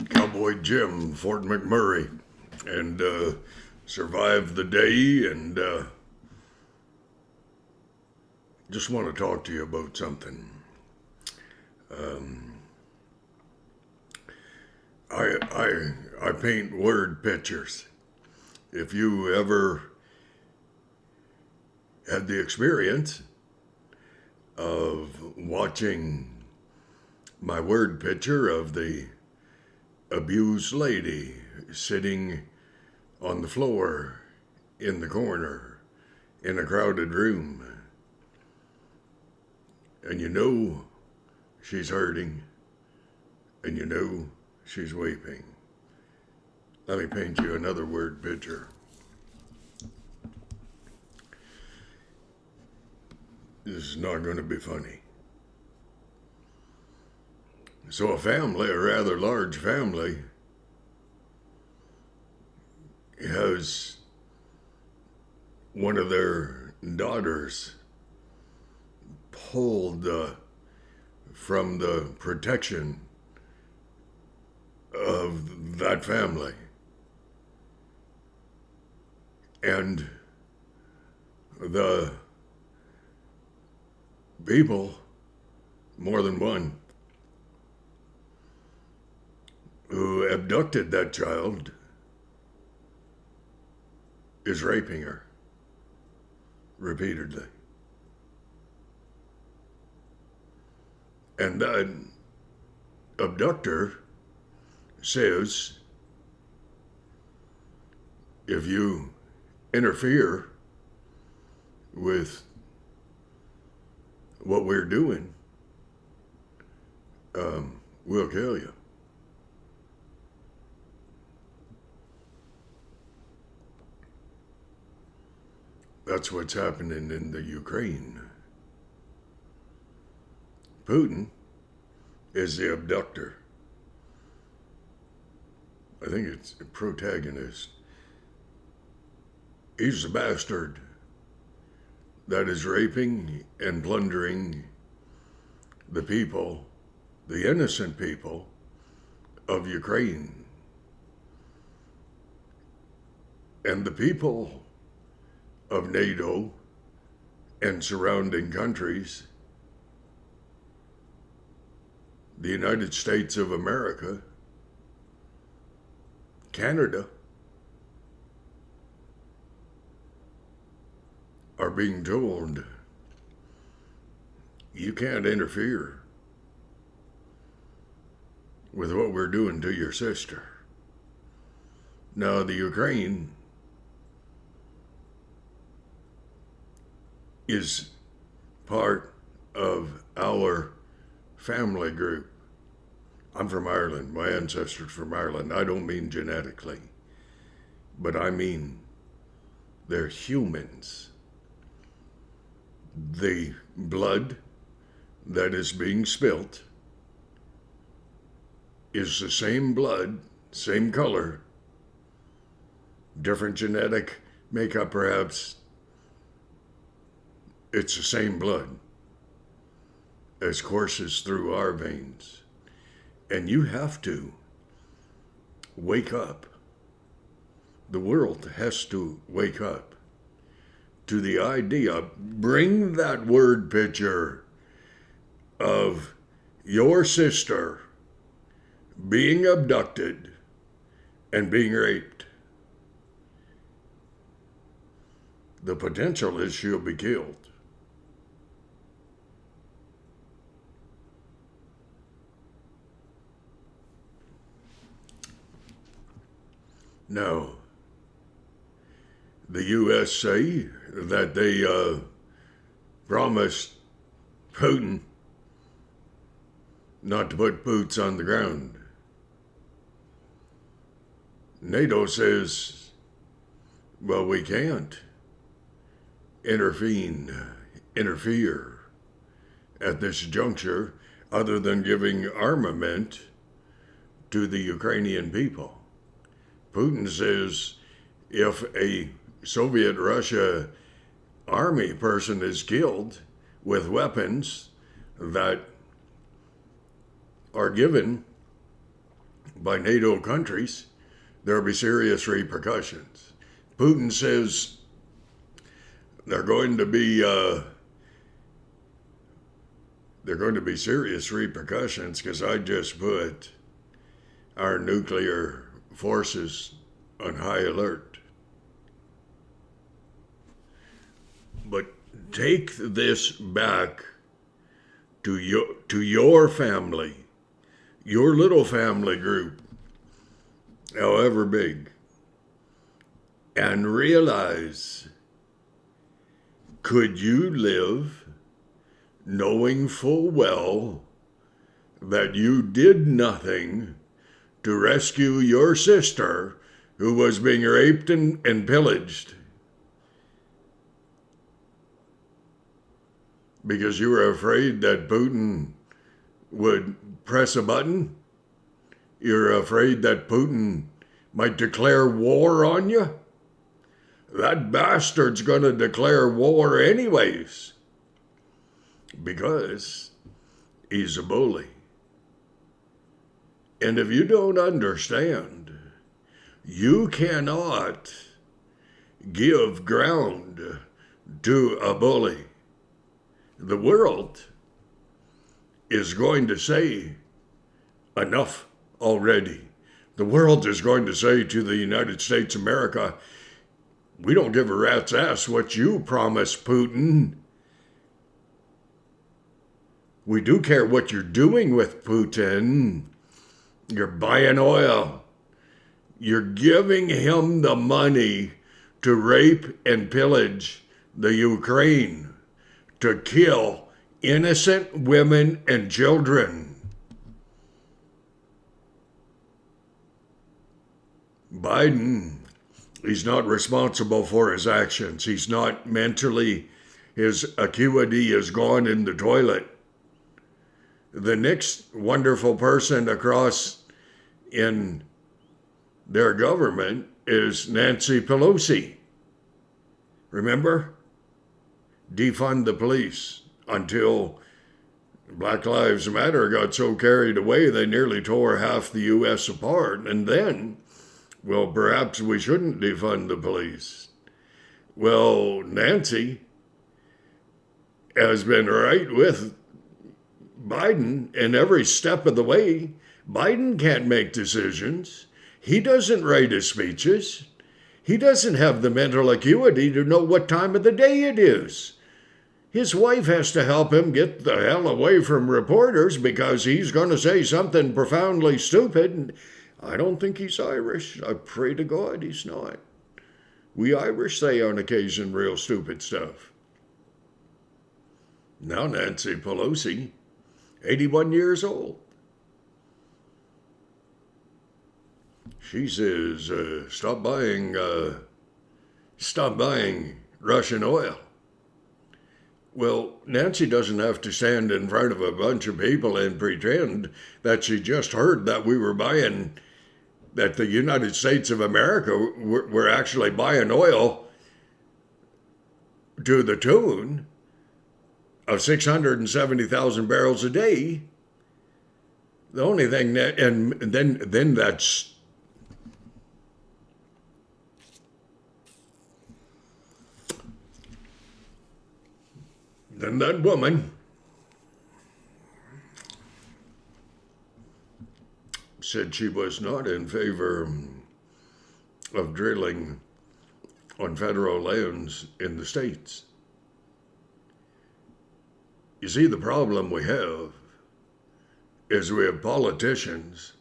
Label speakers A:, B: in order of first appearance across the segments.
A: Cowboy Jim, Fort McMurray, and survived the day. And just want to talk to you about something. I paint word pictures. If you ever had the experience of watching my word picture of the abused lady sitting on the floor in the corner in a crowded room, and you know she's hurting, and you know she's weeping. Let me paint you another word picture. This is not going to be funny. So a family, a rather large family, has one of their daughters pulled from the protection of that family. And the people, more than one, who abducted that child is raping her repeatedly. And that abductor says, if you interfere with what we're doing, we'll kill you. That's what's happening in the Ukraine. Putin is the abductor. I think it's a protagonist. He's the bastard that is raping and plundering the people, the innocent people of Ukraine. And the people of NATO and surrounding countries, the United States of America, Canada, are being told, you can't interfere with what we're doing to your sister. Now, the Ukraine is part of our family group. I'm from Ireland. My ancestors from Ireland. I don't mean genetically, but I mean they're humans. The blood that is being spilt is the same blood, same color, different genetic makeup perhaps. It's the same blood as courses through our veins. And you have to wake up. The world has to wake up to the idea. Bring that word picture of your sister being abducted and being raped. The potential is she'll be killed. Now, the U.S. say that they promised Putin not to put boots on the ground. NATO says, well, we can't interfere at this juncture other than giving armament to the Ukrainian people. Putin says if a Soviet Russia army person is killed with weapons that are given by NATO countries, there'll be serious repercussions. Putin says they're going to be serious repercussions because I just put our nuclear forces on high alert. But take this back to your family, your little family group, however big, and realize, could you live knowing full well that you did nothing to rescue your sister who was being raped and pillaged because you were afraid that Putin would press a button? You're afraid that Putin might declare war on you? That bastard's going to declare war anyways because he's a bully. And if you don't understand, you cannot give ground to a bully. The world is going to say, enough already. The world is going to say to the United States of America, we don't give a rat's ass what you promise, Putin. We do care what you're doing with Putin. You're buying oil. You're giving him the money to rape and pillage the Ukraine, to kill innocent women and children. Biden, he's not responsible for his actions. He's not mentally, his acuity is gone in the toilet. The next wonderful person across in their government is Nancy Pelosi. Remember? Defund the police until Black Lives Matter got so carried away they nearly tore half the U.S. apart. And then, well, perhaps we shouldn't defund the police. Well, Nancy has been right with Biden in every step of the way. Biden can't make decisions. He doesn't write his speeches. He doesn't have the mental acuity to know what time of the day it is. His wife has to help him get the hell away from reporters because he's going to say something profoundly stupid. I don't think he's Irish. I pray to God he's not. We Irish say on occasion real stupid stuff. Now Nancy Pelosi, 81 years old. She says, stop buying Russian oil. Well, Nancy doesn't have to stand in front of a bunch of people and pretend that she just heard that we were buying, that the United States of America were actually buying oil to the tune of 670,000 barrels a day. The only thing that, and then that's, then that woman said she was not in favor of drilling on federal lands in the States. You see, the problem we have is we have politicians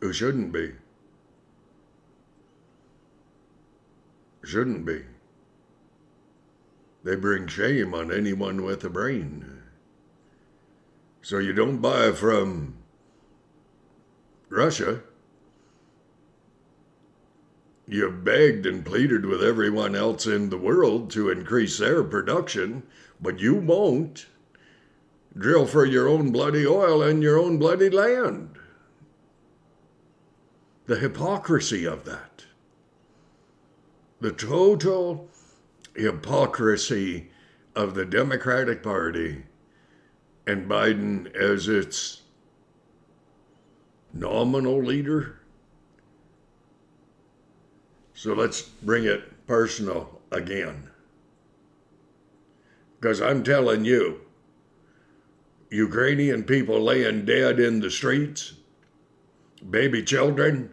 A: who shouldn't be. Shouldn't be. They bring shame on anyone with a brain. So you don't buy from Russia. You've begged and pleaded with everyone else in the world to increase their production, but you won't drill for your own bloody oil and your own bloody land. The hypocrisy of that. The total hypocrisy of the Democratic Party and Biden as its nominal leader. So let's bring it personal again. Because I'm telling you, Ukrainian people laying dead in the streets, baby children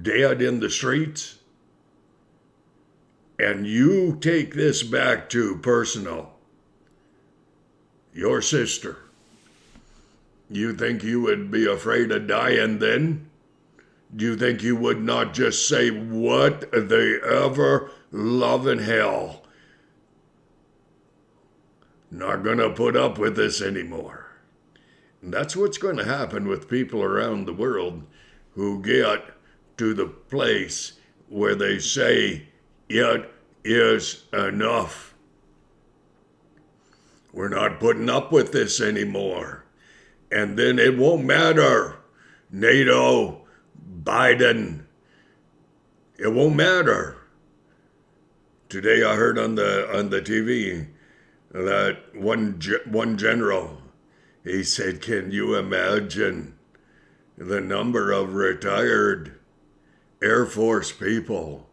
A: dead in the streets, and you take this back to personal. Your sister, you think you would be afraid of dying then? Do you think you would not just say, what the ever loving hell? Not gonna put up with this anymore. And that's what's going to happen with people around the world who get to the place where they say, it is enough. We're not putting up with this anymore. And then it won't matter. NATO, Biden, it won't matter. Today I heard on the TV that one general, he said, can you imagine the number of retired Air Force people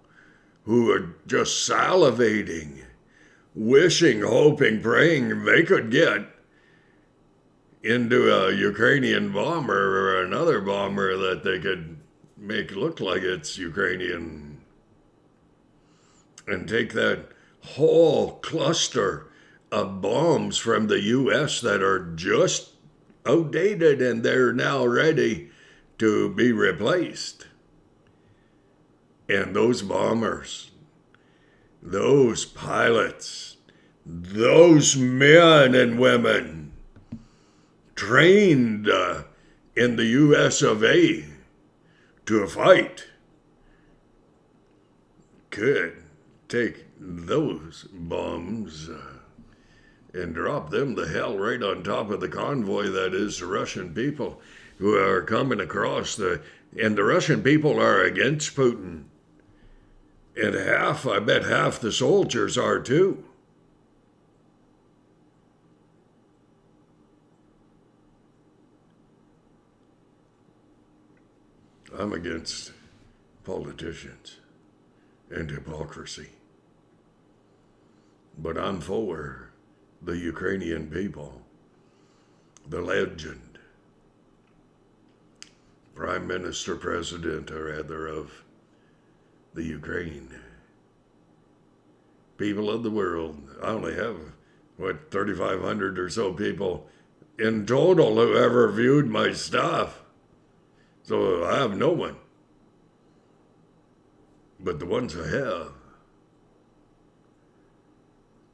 A: who are just salivating, wishing, hoping, praying they could get into a Ukrainian bomber or another bomber that they could make look like it's Ukrainian and take that whole cluster of bombs from the U.S. that are just outdated and they're now ready to be replaced. And those bombers, those pilots, those men and women trained in the U.S. of A. to fight could take those bombs and drop them the hell right on top of the convoy that is the Russian people who are coming across and the Russian people are against Putin. And I bet half the soldiers are too. I'm against politicians and hypocrisy. But I'm for the Ukrainian people, the legend, Prime Minister, President, or rather, of the Ukraine. People of the world, I only have, 3,500 or so people in total who ever viewed my stuff. So I have no one. But the ones I have,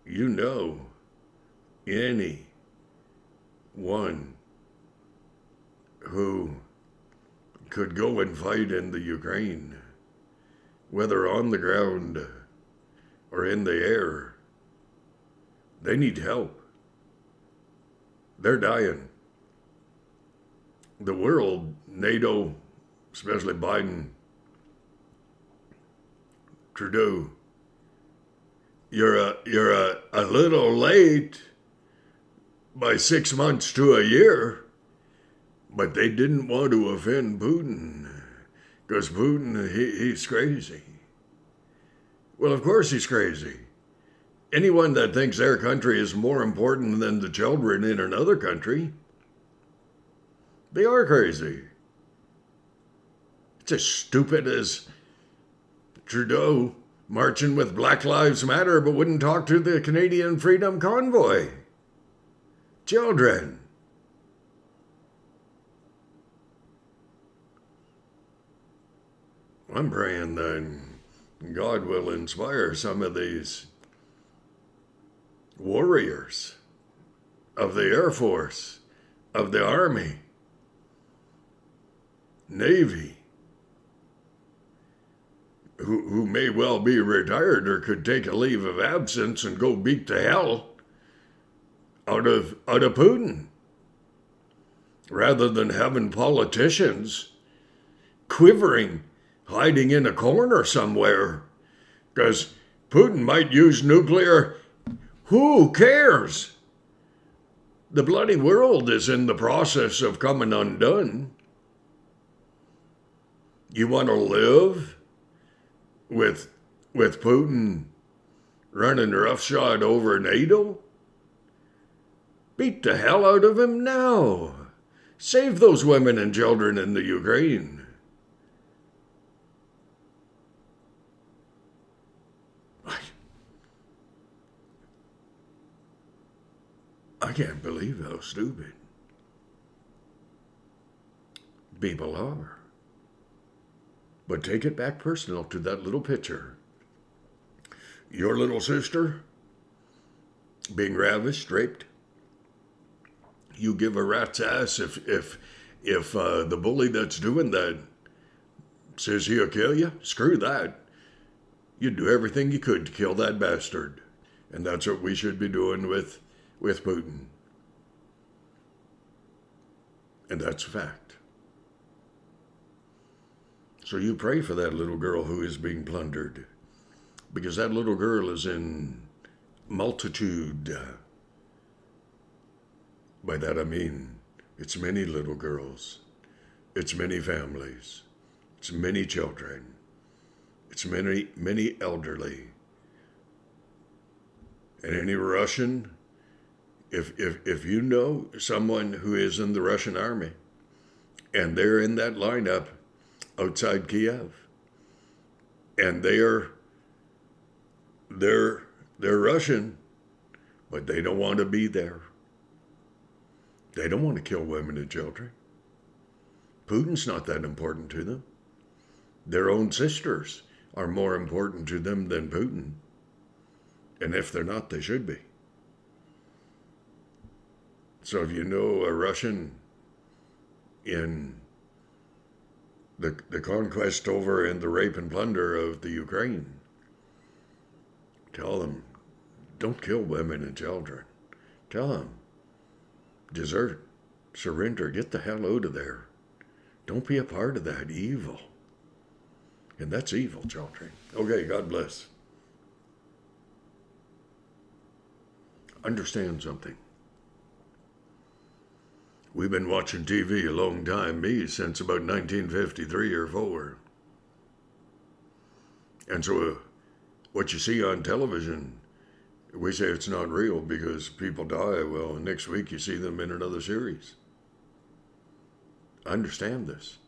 A: you know, any one who could go and fight in the Ukraine, whether on the ground or in the air, they need help. They're dying. The world, NATO, especially Biden, Trudeau, you're a little late by 6 months to a year, but they didn't want to offend Putin because Putin, he's crazy. Well, of course he's crazy. Anyone that thinks their country is more important than the children in another country, they are crazy. It's as stupid as Trudeau marching with Black Lives Matter but wouldn't talk to the Canadian Freedom Convoy. Children. I'm praying that God will inspire some of these warriors of the Air Force, of the Army, Navy, who may well be retired or could take a leave of absence and go beat the hell out of Putin, rather than having politicians quivering, hiding in a corner somewhere, because Putin might use nuclear. Who cares? The bloody world is in the process of coming undone. You want to live with Putin running roughshod over NATO? Beat the hell out of him now. Save those women and children in the Ukraine. I can't believe how stupid people are. But take it back personal to that little picture. Your little sister being ravished, raped. You give a rat's ass if the bully that's doing that says he'll kill you. Screw that. You'd do everything you could to kill that bastard. And that's what we should be doing with Putin. And that's a fact. So you pray for that little girl who is being plundered. Because that little girl is in multitude. By that I mean, it's many little girls. It's many families. It's many children. It's many elderly. And any Russian, if you know someone who is in the Russian army, and they're in that lineup outside Kiev, and they're Russian, but they don't want to be there. They don't want to kill women and children. Putin's not that important to them. Their own sisters are more important to them than Putin. And if they're not, they should be. So if you know a Russian in the conquest over and the rape and plunder of the Ukraine, tell them, don't kill women and children. Tell them, desert, surrender, get the hell out of there. Don't be a part of that evil. And that's evil, children. Okay, God bless. Understand something. We've been watching TV a long time, me, since about 1953 or 4. And so what you see on television, we say it's not real because people die. Well, next week you see them in another series. I understand this.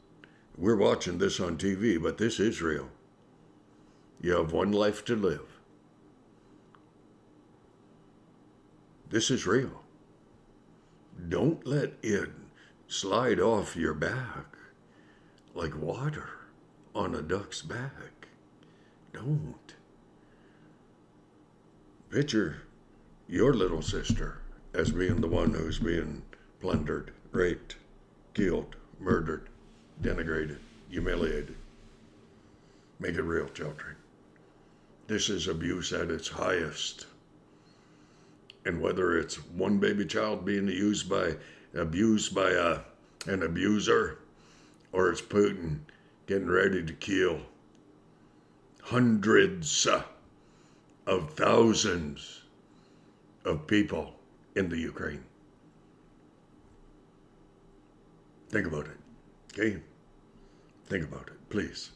A: We're watching this on TV, but this is real. You have one life to live. This is real. Don't let it slide off your back like water on a duck's back. Don't. Picture your little sister as being the one who's being plundered, raped, killed, murdered, denigrated, humiliated. Make it real, children. This is abuse at its highest. And whether it's one baby child being abused by an abuser, or it's Putin getting ready to kill hundreds of thousands of people in the Ukraine. Think about it, okay? Think about it, please.